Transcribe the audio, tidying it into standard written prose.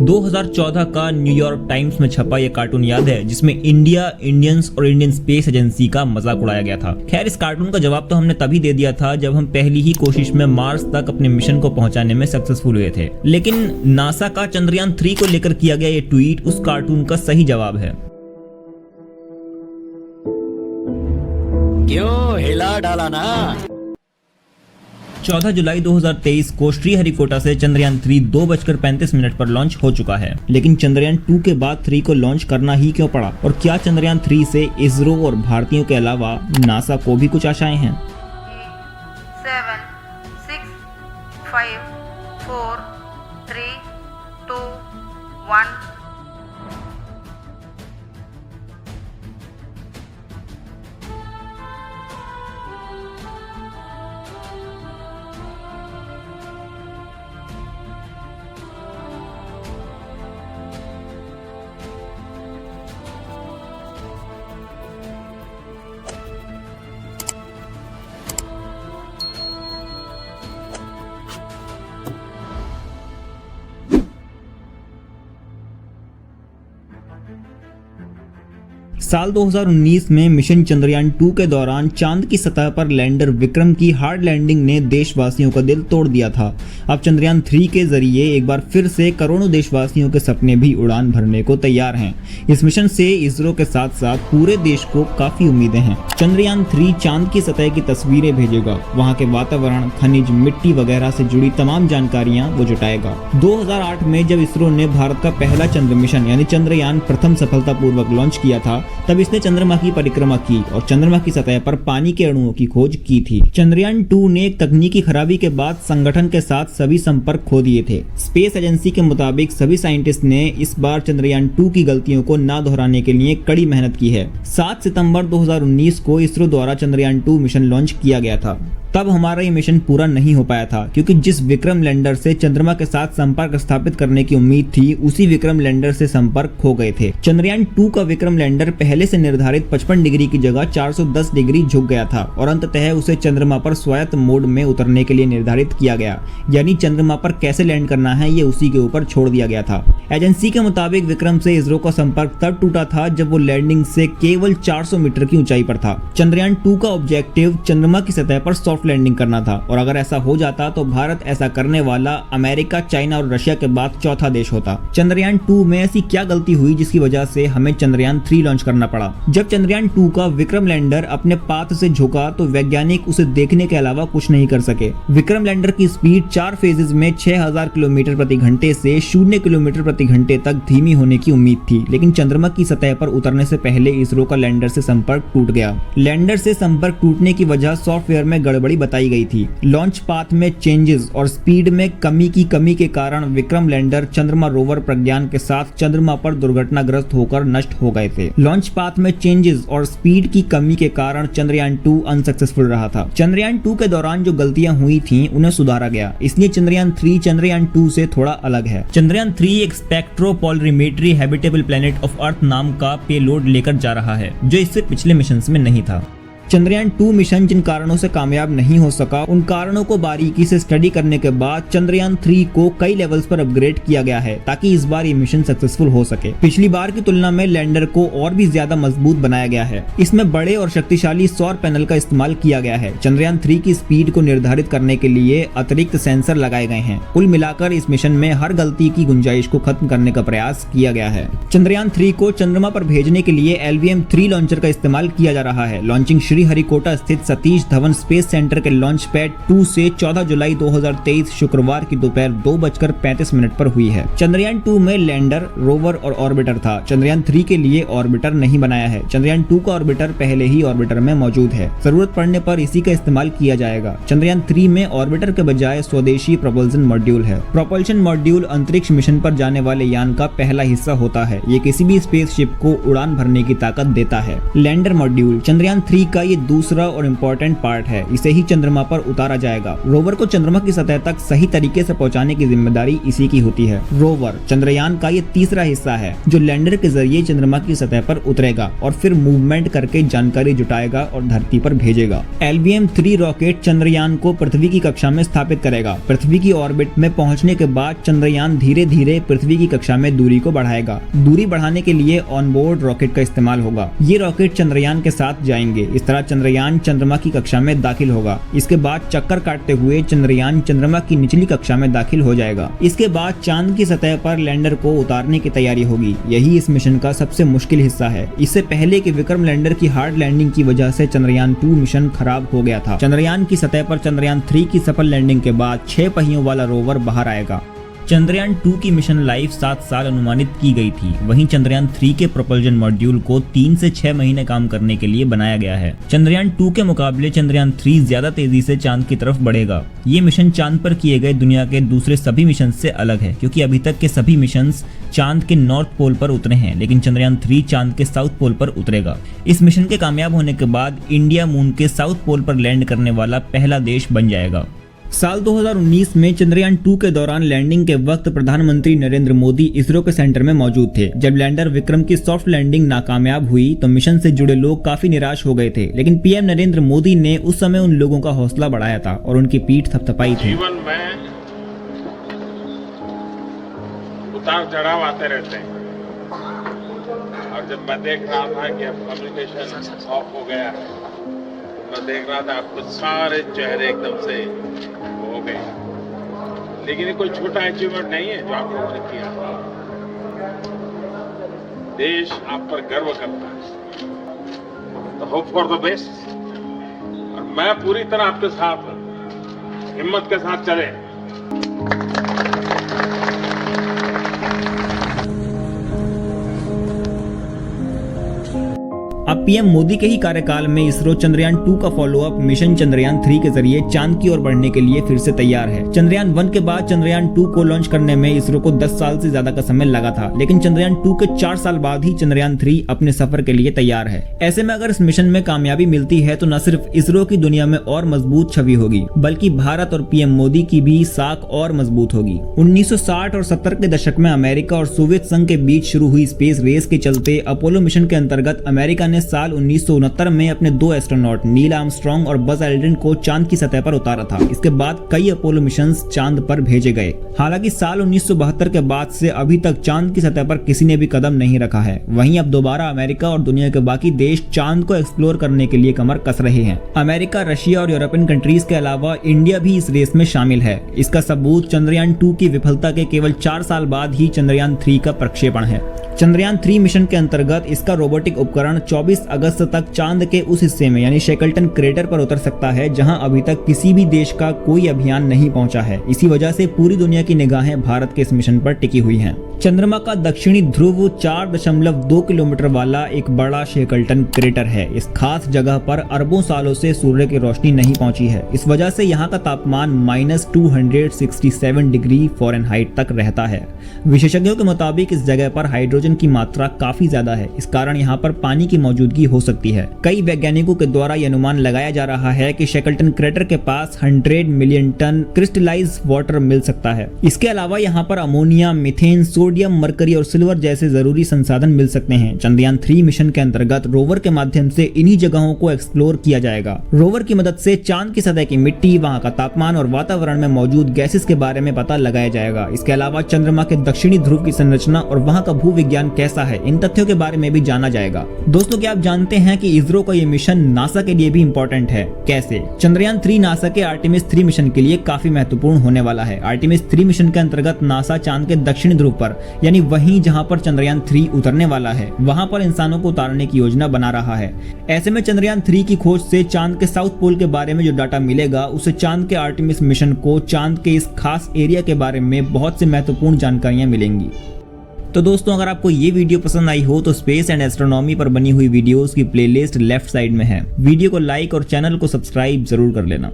2014 का New York times में छपा यह कार्टून याद है, जिसमें इंडिया, इंडियंस और इंडियन स्पेस एजेंसी का मजाक उड़ाया गया था। खैर, इस कार्टून का जवाब तो हमने तभी दे दिया था जब हम पहली ही कोशिश में मार्स तक अपने मिशन को पहुंचाने में सक्सेसफुल हुए थे। लेकिन नासा का चंद्रयान 3 को लेकर किया गया ये ट्वीट उस कार्टून का सही जवाब है। क्यों हिला डाला ना। 14 जुलाई 2023 को श्रीहरिकोटा से चंद्रयान 3 2:35 पर लॉन्च हो चुका है। लेकिन चंद्रयान 2 के बाद 3 को लॉन्च करना ही क्यों पड़ा, और क्या चंद्रयान 3 से इसरो और भारतीयों के अलावा नासा को भी कुछ आशाएं हैं? 7 6 5 4 3 2 1 साल 2019 में मिशन चंद्रयान 2 के दौरान चांद की सतह पर लैंडर विक्रम की हार्ड लैंडिंग ने देशवासियों का दिल तोड़ दिया था। अब चंद्रयान 3 के जरिए एक बार फिर से करोड़ों देशवासियों के सपने भी उड़ान भरने को तैयार हैं। इस मिशन से इसरो के साथ साथ पूरे देश को काफी उम्मीदें हैं। चंद्रयान 3 चांद की सतह की तस्वीरें भेजेगा, वहाँ के वातावरण, खनिज, मिट्टी वगैरह से जुड़ी तमाम जानकारियां वो जुटाएगा। 2008 में जब इसरो ने भारत का पहला चंद्र मिशन यानी चंद्रयान प्रथम सफलतापूर्वक लॉन्च किया था, तब इसने चंद्रमा की परिक्रमा की और चंद्रमा की सतह पर पानी के अणुओं की खोज की थी। चंद्रयान 2 ने एक तकनीकी खराबी के बाद संगठन के साथ सभी संपर्क खो दिए थे। स्पेस एजेंसी के मुताबिक सभी साइंटिस्ट ने इस बार चंद्रयान 2 की गलतियों को ना दोहराने के लिए कड़ी मेहनत की है। 7 सितंबर 2019 को इसरो द्वारा चंद्रयान 2 मिशन लॉन्च किया गया था। तब हमारा ये मिशन पूरा नहीं हो पाया था, क्योंकि जिस विक्रम लैंडर से चंद्रमा के साथ संपर्क स्थापित करने की उम्मीद थी, उसी विक्रम लैंडर से संपर्क खो गए थे। चंद्रयान 2 का विक्रम लैंडर पहले से निर्धारित 55 डिग्री की जगह 410 डिग्री झुक गया था और अंततः उसे चंद्रमा पर स्वायत्त मोड में उतरने के लिए निर्धारित किया गया, यानी चंद्रमा पर कैसे लैंड करना है ये उसी के ऊपर छोड़ दिया गया था। एजेंसी के मुताबिक विक्रम से इसरो का संपर्क तब टूटा था जब वो लैंडिंग से केवल 400 मीटर की ऊंचाई पर था। चंद्रयान 2 का ऑब्जेक्टिव चंद्रमा की सतह पर सॉफ्ट लैंडिंग करना था, और अगर ऐसा हो जाता तो भारत ऐसा करने वाला अमेरिका, चाइना और रशिया के बाद चौथा देश होता। चंद्रयान 2 में ऐसी क्या गलती हुई जिसकी वजह से हमें चंद्रयान 3 लॉन्च करना पड़ा? जब चंद्रयान 2 का विक्रम लैंडर अपने पाथ से झुका तो वैज्ञानिक उसे देखने के अलावा कुछ नहीं कर सके। विक्रम लैंडर की स्पीड 4 फेजेस में 6000 किलोमीटर प्रति घंटे से 0 किलोमीटर प्रति घंटे तक धीमी होने की उम्मीद थी, लेकिन चंद्रमा की सतह पर उतरने से पहले इसरो का लैंडर से संपर्क टूट गया। लैंडर से संपर्क टूटने की वजह सॉफ्टवेयर में गड़बड़ी बताई गई थी। लॉन्च पाथ में चेंजेस और स्पीड में कमी के कारण विक्रम लैंडर चंद्रमा रोवर प्रज्ञान के साथ चंद्रमा पर दुर्घटनाग्रस्त होकर नष्ट हो गए थे। लॉन्च पाथ में चेंजेस और स्पीड की कमी के कारण चंद्रयान 2 अनसक्सेसफुल रहा था। चंद्रयान 2 के दौरान जो गलतियां हुई थीं उन्हें सुधारा गया, इसलिए चंद्रयान 3 चंद्रयान 2 से थोड़ा अलग है। चंद्रयान 3 एक स्पेक्ट्रोपोलरिमेट्री हैबिटेबल प्लेनेट ऑफ अर्थ नाम का पेलोड लेकर जा रहा है, जो इससे पिछले मिशन में नहीं था। चंद्रयान 2 मिशन जिन कारणों से कामयाब नहीं हो सका, उन कारणों को बारीकी से स्टडी करने के बाद चंद्रयान 3 को कई लेवल्स पर अपग्रेड किया गया है, ताकि इस बार ये मिशन सक्सेसफुल हो सके। पिछली बार की तुलना में लैंडर को और भी ज्यादा मजबूत बनाया गया है। इसमें बड़े और शक्तिशाली सौर पैनल का इस्तेमाल किया गया है। चंद्रयान 3 की स्पीड को निर्धारित करने के लिए अतिरिक्त सेंसर लगाए गए हैं। कुल मिलाकर इस मिशन में हर गलती की गुंजाइश को खत्म करने का प्रयास किया गया है। चंद्रयान 3 को चंद्रमा पर भेजने के लिए LVM-3 लॉन्चर का इस्तेमाल किया जा रहा है। लॉन्चिंग श्रीहरिकोटा स्थित सतीश धवन स्पेस सेंटर के लॉन्च पैड 2 से 14 जुलाई 2023 शुक्रवार की दोपहर 2:35 पर हुई है। चंद्रयान 2 में लैंडर, रोवर और ऑर्बिटर था। चंद्रयान 3 के लिए ऑर्बिटर नहीं बनाया है। चंद्रयान 2 का ऑर्बिटर पहले ही ऑर्बिटर में मौजूद है, जरूरत पड़ने पर इसी का इस्तेमाल किया जाएगा। चंद्रयान 3 में ऑर्बिटर के बजाय स्वदेशी प्रोपल्शन मॉड्यूल है। प्रोपल्शन मॉड्यूल अंतरिक्ष मिशन पर जाने वाले यान का पहला हिस्सा होता है। ये किसी भी स्पेसशिप को उड़ान भरने की ताकत देता है। लैंडर मॉड्यूल चंद्रयान 3 का ये दूसरा और इम्पोर्टेंट पार्ट है। इसे ही चंद्रमा पर उतारा जाएगा। रोवर को चंद्रमा की सतह तक सही तरीके से पहुंचाने की जिम्मेदारी इसी की होती है। रोवर चंद्रयान का ये तीसरा हिस्सा है जो लैंडर के जरिए चंद्रमा की सतह पर उतरेगा और फिर मूवमेंट करके जानकारी जुटाएगा और धरती पर भेजेगा। LVM-3 रॉकेट चंद्रयान को पृथ्वी की कक्षा में स्थापित करेगा। पृथ्वी की ऑर्बिट में पहुंचने के बाद चंद्रयान धीरे धीरे पृथ्वी की कक्षा में दूरी को बढ़ाएगा। दूरी बढ़ाने के लिए ऑनबोर्ड रॉकेट का इस्तेमाल होगा। ये रॉकेट चंद्रयान के साथ जाएंगे। इस तरह चंद्रयान चंद्रमा की कक्षा में दाखिल होगा। इसके बाद चक्कर काटते हुए चंद्रयान चंद्रमा की निचली कक्षा में दाखिल हो जाएगा। इसके बाद चांद की सतह पर लैंडर को उतारने की तैयारी होगी। यही इस मिशन का सबसे मुश्किल हिस्सा है। इससे पहले कि विक्रम लैंडर की हार्ड लैंडिंग की वजह से चंद्रयान 2 मिशन खराब हो गया था। चंद्रयान की सतह पर चंद्रयान 3 की सफल लैंडिंग के बाद 6 पहियों वाला रोवर बाहर आएगा। चंद्रयान 2 की मिशन लाइफ 7 साल अनुमानित की गई थी। वहीं चंद्रयान 3 के प्रोपल्जन मॉड्यूल को 3 से 6 महीने काम करने के लिए बनाया गया है। चंद्रयान 2 के मुकाबले चंद्रयान 3 ज्यादा तेजी से चांद की तरफ बढ़ेगा। ये मिशन चांद पर किए गए दुनिया के दूसरे सभी मिशन से अलग है, क्योंकि अभी तक के सभी मिशन चांद के नॉर्थ पोल पर उतरे हैं, लेकिन चंद्रयान 3 चांद के साउथ पोल पर उतरेगा। इस मिशन के कामयाब होने के बाद इंडिया मून के साउथ पोल पर लैंड करने वाला पहला देश बन जाएगा। साल 2019 में चंद्रयान 2 के दौरान लैंडिंग के वक्त प्रधानमंत्री नरेंद्र मोदी इसरो के सेंटर में मौजूद थे। जब लैंडर विक्रम की सॉफ्ट लैंडिंग नाकामयाब हुई तो मिशन से जुड़े लोग काफी निराश हो गए थे, लेकिन पीएम नरेंद्र मोदी ने उस समय उन लोगों का हौसला बढ़ाया था और उनकी पीठ थपथपाई थी। जीवन में उतार चढ़ाव आते रहते हैं और जब मैं देख रहा था कि अब कम्युनिकेशन ऑफ हो गया है, मैं देख रहा था आपको सारे चेहरे एकदम से हो गए। लेकिन ये कोई छोटा अचीवमेंट नहीं है जो आप लोगों ने किया। देश आप पर गर्व करता है। तो होप फॉर द बेस्ट, और मैं पूरी तरह आपके साथ हूं। हिम्मत के साथ चले। अब पीएम मोदी के ही कार्यकाल में इसरो चंद्रयान 2 का फॉलोअप मिशन चंद्रयान 3 के जरिए चांद की ओर बढ़ने के लिए फिर से तैयार है। चंद्रयान 1 के बाद चंद्रयान 2 को लॉन्च करने में इसरो को 10 साल से ज्यादा का समय लगा था, लेकिन चंद्रयान 2 के 4 साल बाद ही चंद्रयान 3 अपने सफर के लिए तैयार है। ऐसे में अगर इस मिशन में कामयाबी मिलती है तो न सिर्फ इसरो की दुनिया में और मजबूत छवि होगी, बल्कि भारत और पीएम मोदी की भी साख और मजबूत होगी। 1960 और 70 के दशक में अमेरिका और सोवियत संघ के बीच शुरू हुई स्पेस रेस के चलते अपोलो मिशन के अंतर्गत अमेरिका ने साल 1969 में अपने 2 एस्ट्रोनॉट नील आर्मस्ट्रांग और बज एल्ड्रिन को चांद की सतह पर उतारा था। इसके बाद कई अपोलो मिशंस चांद पर भेजे गए। हालांकि साल 1972 के बाद से अभी तक चांद की सतह पर किसी ने भी कदम नहीं रखा है। वहीं अब दोबारा अमेरिका और दुनिया के बाकी देश चांद को एक्सप्लोर करने के लिए कमर कस रहे हैं। अमेरिका, रशिया और यूरोपियन कंट्रीज के अलावा इंडिया भी इस रेस में शामिल है। इसका सबूत चंद्रयान 2 की विफलता के केवल 4 साल बाद ही चंद्रयान 3 का प्रक्षेपण है। चंद्रयान 3 मिशन के अंतर्गत इसका रोबोटिक उपकरण 24 अगस्त तक चांद के उस हिस्से में यानी शेकल्टन क्रेटर पर उतर सकता है जहां अभी तक किसी भी देश का कोई अभियान नहीं पहुंचा है। इसी वजह से पूरी दुनिया की निगाहें भारत के इस मिशन पर टिकी हुई हैं। चंद्रमा का दक्षिणी ध्रुव 4.2 किलोमीटर वाला एक बड़ा शेकल्टन क्रेटर है। इस खास जगह पर अरबों सालों से सूर्य की रोशनी नहीं पहुंची है। इस वजह से यहाँ का तापमान -267 डिग्री फ़ारेनहाइट तक रहता है। विशेषज्ञों के मुताबिक इस जगह पर हाइड्रोजन की मात्रा काफी ज्यादा है। इस कारण यहाँ पर पानी की मौजूदगी हो सकती है। कई वैज्ञानिकों के द्वारा यह अनुमान लगाया जा रहा है कि शेकल्टन क्रेटर के पास 100 मिलियन टन क्रिस्टलाइज वाटर मिल सकता है। इसके अलावा यहाँ पर अमोनिया, मीथेन, सोडियम, मरकरी और सिल्वर जैसे जरूरी संसाधन मिल सकते हैं। चंद्रयान 3 मिशन के अंतर्गत रोवर के माध्यम से इन्हीं जगहों को एक्सप्लोर किया जाएगा। रोवर की मदद से चांद की सतह की मिट्टी, वहाँ का तापमान और वातावरण में मौजूद गैसेस के बारे में पता लगाया जाएगा। इसके अलावा चंद्रमा के दक्षिणी ध्रुव की संरचना और वहाँ का भूविज्ञान कैसा है, इन तथ्यों के बारे में भी जाना जाएगा। दोस्तों, क्या आप जानते हैं कि इसरो का ये मिशन नासा के लिए भी इंपॉर्टेंट है? कैसे? चंद्रयान 3 नासा के आर्टेमिस 3 मिशन के लिए काफी महत्वपूर्ण होने वाला है। आर्टेमिस 3 मिशन के अंतर्गत नासा चांद के दक्षिणी ध्रुव पर यानी वहीं जहां पर चंद्रयान 3 उतरने वाला है, वहां पर इंसानों को उतारने की योजना बना रहा है। ऐसे में चंद्रयान 3 की खोज से चांद के साउथ पोल के बारे में जो डाटा मिलेगा, उससे चांद के आर्टेमिस मिशन को चांद के इस खास एरिया के बारे में बहुत सी महत्वपूर्ण जानकारियां मिलेंगी। तो दोस्तों, अगर आपको ये वीडियो पसंद आई हो तो स्पेस एंड एस्ट्रोनॉमी पर बनी हुई वीडियोस की प्लेलिस्ट लेफ्ट साइड में है। वीडियो को लाइक और चैनल को सब्सक्राइब जरूर कर लेना।